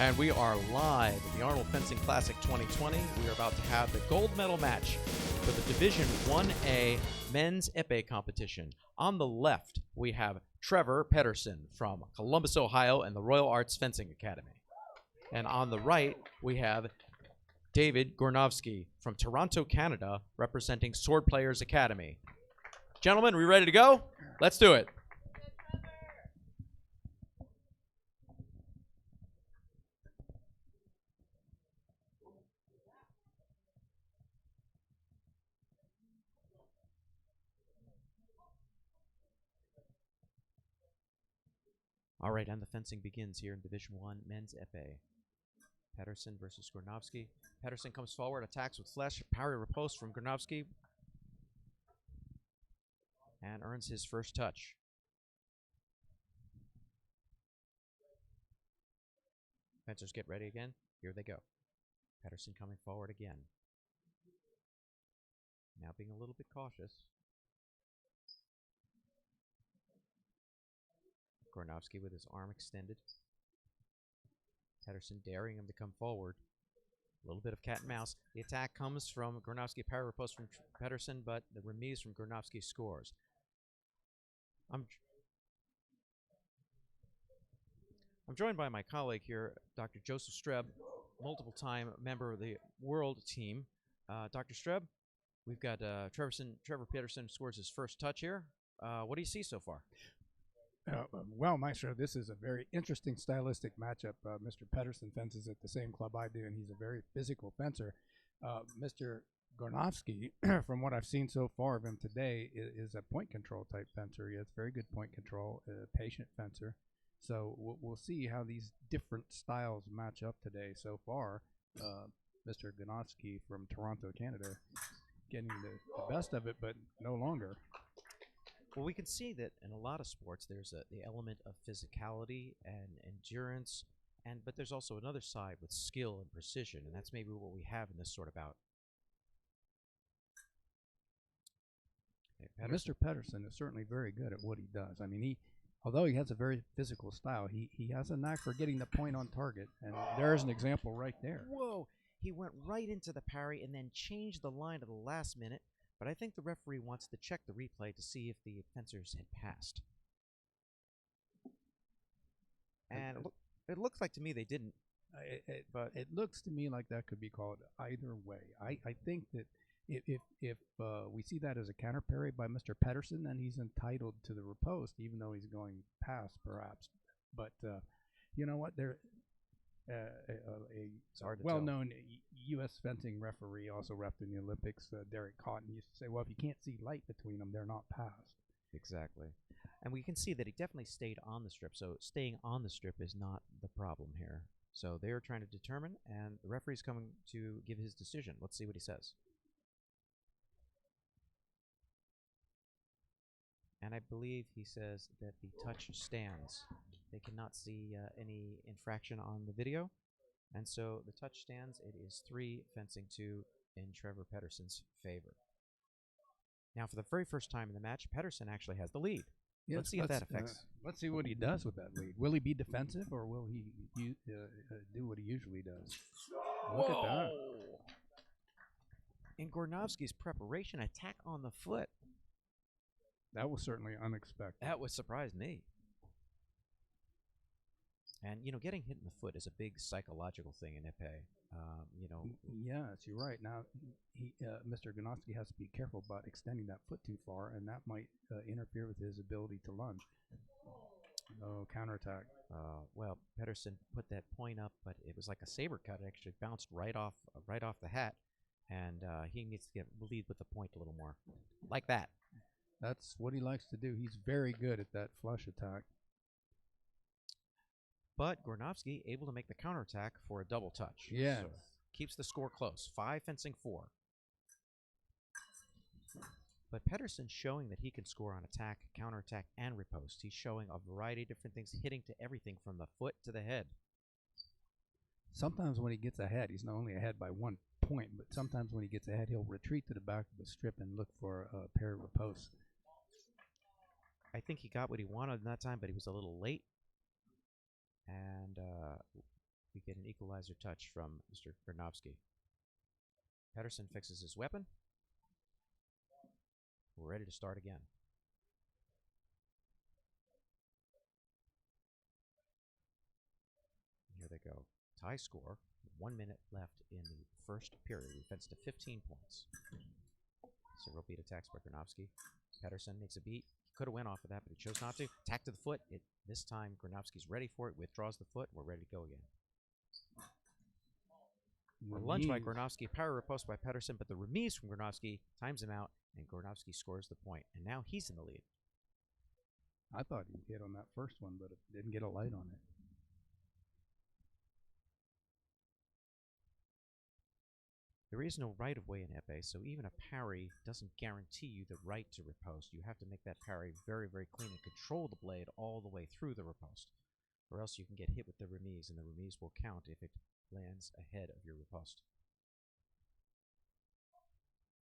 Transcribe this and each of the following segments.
And we are live at the Arnold Fencing Classic 2020. We are about to have the gold medal match for the Division 1A Men's Epee competition. On the left, we have Trevor Pedersen from Columbus, Ohio, and the Royal Arts Fencing Academy. And on the right, we have David Gornovsky from Toronto, Canada, representing Sword Players Academy. Gentlemen, are we ready to go? Let's do it. All right, and the fencing begins here in Division 1 Men's Epee. Pedersen versus Gornovsky. Pedersen comes forward, attacks with flesh, parry riposte from Gornovsky, and earns his first touch. Fencers get ready again. Here they go. Pedersen coming forward again. Now being a little bit cautious. Gornovsky with his arm extended. Pedersen daring him to come forward. A little bit of cat and mouse. The attack comes from Gornovsky, parry riposte from Pedersen, but the remise from Gornovsky scores. I'm joined by my colleague here, Dr. Joseph Streb, multiple-time member of the world team. Dr. Streb, we've got Trevor Pedersen scores his first touch here. What do you see so far? Well, Maestro, this is a very interesting stylistic matchup. Mr. Pedersen fences at the same club I do, and he's a very physical fencer. Mr. Gornovsky, from what I've seen so far of him today, is a point control type fencer. He has very good point control, patient fencer. So we'll see how these different styles match up today. So far, Mr. Gornovsky from Toronto, Canada, getting the best of it, but no longer. Well, we can see that in a lot of sports, there's the element of physicality and endurance, but there's also another side with skill and precision, and that's maybe what we have in this sort of bout. Hey, Mr. Pedersen is certainly very good at what he does. I mean, although he has a very physical style, he has a knack for getting the point on target, and there's an example right there. Whoa! He went right into the parry and then changed the line at the last minute. But I think the referee wants to check the replay to see if the fencers had passed. And it looks like to me they didn't. But it looks to me like that could be called either way. I think that if we see that as a counter parry by Mr. Pedersen, then he's entitled to the riposte, even though he's going past, perhaps. But you know what? A well-known U.S. fencing referee also reffed in the Olympics, Derek Cotton, used to say, well, if you can't see light between them, they're not passed. Exactly. And we can see that he definitely stayed on the strip, so staying on the strip is not the problem here. So they're trying to determine, and the referee's coming to give his decision. Let's see what he says. And I believe he says that the touch stands. They cannot see any infraction on the video. And so the touch stands. It is 3 fencing 2 in Trevor Pedersen's favor. Now, for the very first time in the match, Pedersen actually has the lead. Yes, let's see if that affects. Let's see what he does with that lead. Will he be defensive, or will he do what he usually does? Look at that. In Gornovsky's preparation, attack on the foot. That was certainly unexpected. That would surprise me. And, you know, getting hit in the foot is a big psychological thing in epee. You know. Yes, you're right. Now, Mr. Gornovsky has to be careful about extending that foot too far, and that might interfere with his ability to lunge. Oh, counterattack. Well, Pedersen put that point up, but it was like a saber cut. It actually bounced right off the hat, and he needs to lead with the point a little more, like that. That's what he likes to do. He's very good at that flush attack. But Gornovsky able to make the counterattack for a double touch. Yes. So keeps the score close. 5 fencing 4. But Pedersen's showing that he can score on attack, counterattack, and riposte. He's showing a variety of different things, hitting to everything from the foot to the head. Sometimes when he gets ahead, he's not only ahead by 1 point, but sometimes when he gets ahead, he'll retreat to the back of the strip and look for a parry riposte. I think he got what he wanted in that time, but he was a little late. And we get an equalizer touch from Mr. Granovsky. Pedersen fixes his weapon. We're ready to start again. Here they go. Tie score. 1 minute left in the first period. We fenced to 15 points. So real beat attacks by Granovsky. Pedersen makes a beat. He could have went off of that, but he chose not to. Attack to the foot. This time Granovsky's ready for it. Withdraws the foot. We're ready to go again. Lunge by Granovsky. Power riposte by Pedersen, but the remise from Granovsky times him out, and Granovsky scores the point. And now he's in the lead. I thought he hit on that first one, but it didn't get a light on it. There is no right-of-way in epee, so even a parry doesn't guarantee you the right to riposte. You have to make that parry very, very clean and control the blade all the way through the riposte, or else you can get hit with the remise, and the remise will count if it lands ahead of your riposte.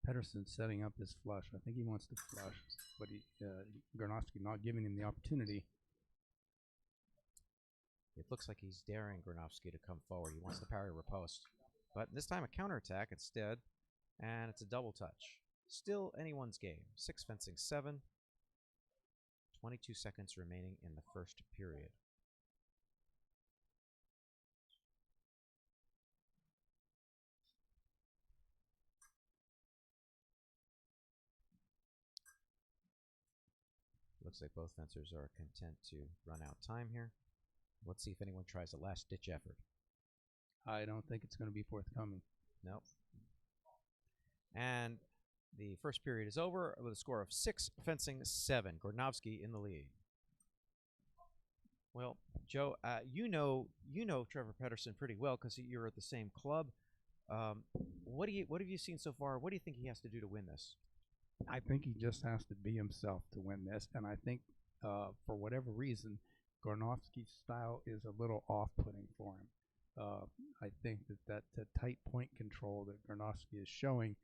Pedersen's setting up his flush. I think he wants to flush, but Granovsky not giving him the opportunity. It looks like he's daring Granovsky to come forward. He wants to parry riposte. But this time a counterattack instead, and it's a double touch. Still anyone's game. 6 fencing 7. 22 seconds remaining in the first period. Looks like both fencers are content to run out time here. Let's see if anyone tries a last-ditch effort. I don't think it's going to be forthcoming. Nope. And the first period is over with a score of 6 fencing 7. Granovsky in the lead. Well, Joe, you know Trevor Pedersen pretty well because you're at the same club. What have you seen so far? What do you think he has to do to win this? I think he just has to be himself to win this, and I think for whatever reason, Granovsky's style is a little off-putting for him. I think that tight point control that Granovsky is showing,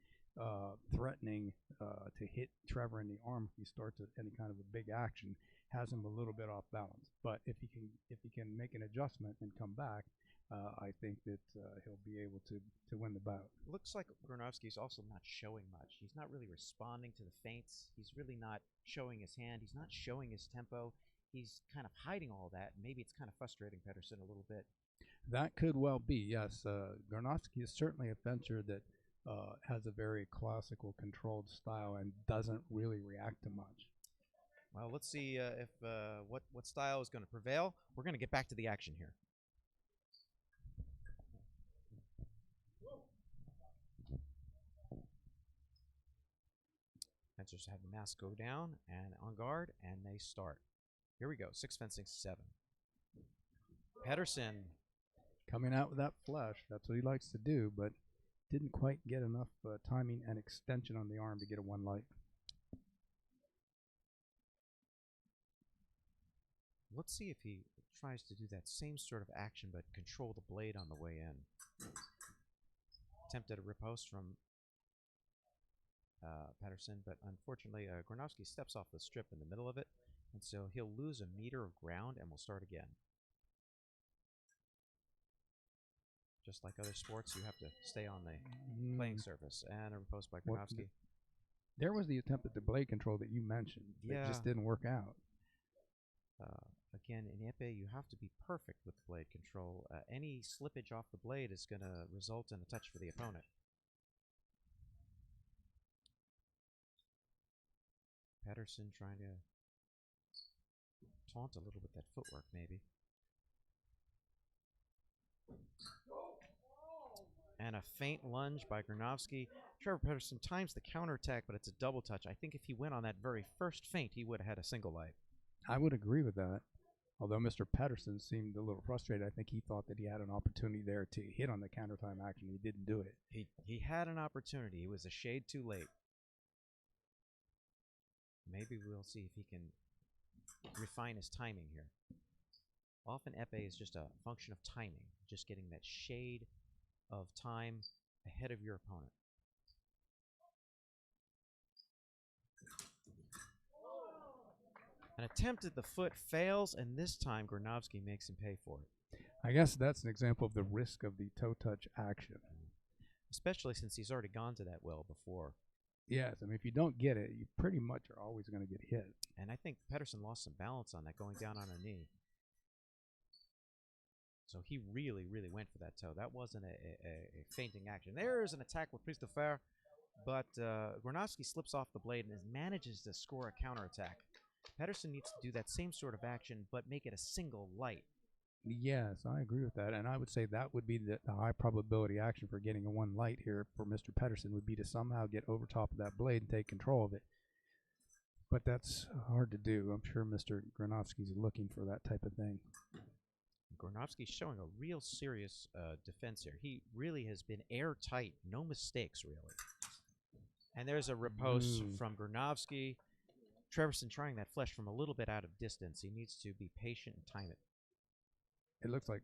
threatening to hit Trevor in the arm if he starts any kind of a big action, has him a little bit off balance. But if he can make an adjustment and come back, I think that he'll be able to win the bout. Looks like Granovsky's also not showing much. He's not really responding to the feints. He's really not showing his hand. He's not showing his tempo. He's kind of hiding all that. Maybe it's kind of frustrating Pedersen a little bit. That could well be, yes. Granovsky is certainly a fencer that has a very classical controlled style and doesn't really react to much. Well, let's see if what style is going to prevail. We're going to get back to the action here. Fencers have the mask go down and on guard, and they start. Here we go, 6 fencing 7. Pedersen coming out with that flush. That's what he likes to do, but didn't quite get enough timing and extension on the arm to get a one light. Let's see if he tries to do that same sort of action, but control the blade on the way in. Attempted a riposte from Pedersen, but unfortunately Granovsky steps off the strip in the middle of it, and so he'll lose a meter of ground and we'll start again. Just like other sports, you have to stay on the playing surface. And a riposte by Granovsky. There was the attempt at the blade control that you mentioned. Yeah. It just didn't work out. Again, in epee, you have to be perfect with blade control. Any slippage off the blade is going to result in a touch for the opponent. Pedersen trying to taunt a little with that footwork, maybe. And a feint lunge by Granovsky. Trevor Pedersen times the counterattack, but it's a double touch. I think if he went on that very first feint, he would have had a single light. I would agree with that. Although Mr. Pedersen seemed a little frustrated. I think he thought that he had an opportunity there to hit on the countertime action. He didn't do it. He had an opportunity. He was a shade too late. Maybe we'll see if he can refine his timing here. Often epee is just a function of timing, just getting that shade of time ahead of your opponent. An attempt at the foot fails, and this time Granovsky makes him pay for it. I guess that's an example of the risk of the toe touch action. Especially since he's already gone to that well before. Yes, I mean, if you don't get it, you pretty much are always going to get hit. And I think Pedersen lost some balance on that, going down on a knee. So he really, really went for that toe. That wasn't a fainting action. There's an attack with Prise de Fer, but Gornowski slips off the blade and manages to score a counterattack. Pedersen needs to do that same sort of action, but make it a single light. Yes, I agree with that, and I would say that would be the high probability action for getting a one light here for Mr. Pedersen would be to somehow get over top of that blade and take control of it. But that's hard to do. I'm sure Mr. Gornowski's looking for that type of thing. Gornowski's showing a real serious defense here. He really has been airtight, no mistakes really. And there's a riposte from Gornowski. Treverson trying that flesh from a little bit out of distance. He needs to be patient and time it. It looks like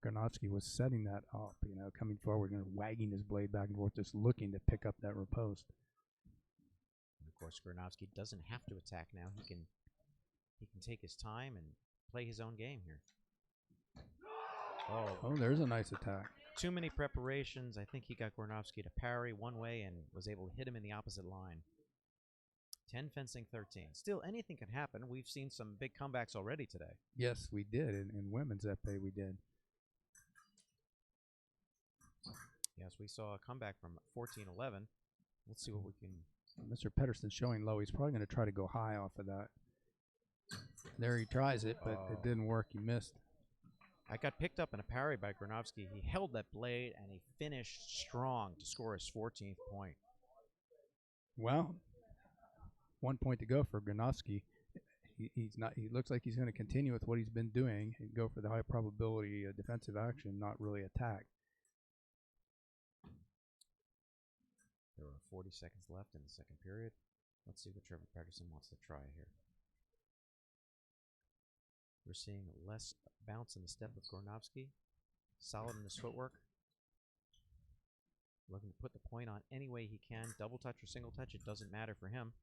Gornowski was setting that up, coming forward and wagging his blade back and forth, just looking to pick up that riposte. And of course, Gornowski doesn't have to attack now. He can take his time and play his own game here. Oh, there's a nice attack. Too many preparations. I think he got Gornowski to parry one way and was able to hit him in the opposite line. 10 fencing 13. Still, anything can happen. We've seen some big comebacks already today. Yes, we did. In women's épée, we did. Yes, we saw a comeback from 14-11. Let's see what we can... Mr. Pedersen's showing low. He's probably going to try to go high off of that. There he tries it, but it didn't work. He missed. I got picked up in a parry by Gornowski. He held that blade, and he finished strong to score his 14th point. Well, 1 point to go for Gornowski. He's not. He looks like he's going to continue with what he's been doing and go for the high probability defensive action, not really attack. There are 40 seconds left in the second period. Let's see what Trevor Pedersen wants to try here. We're seeing less bounce in the step of Gornowski. Solid in his footwork. Looking to put the point on any way he can. Double touch or single touch, it doesn't matter for him.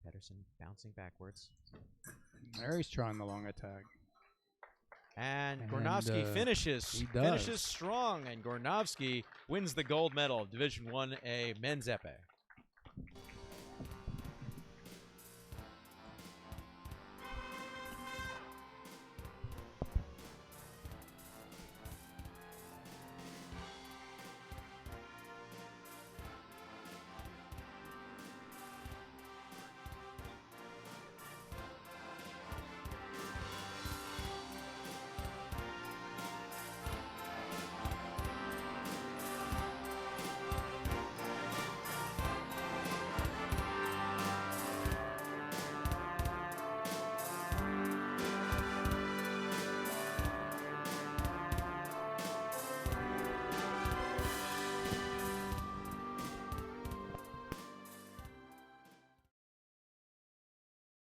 Pedersen bouncing backwards. There he's trying the long attack. And Gornowski finishes strong, and Gornowski wins the gold medal of Division 1A Men's Épée.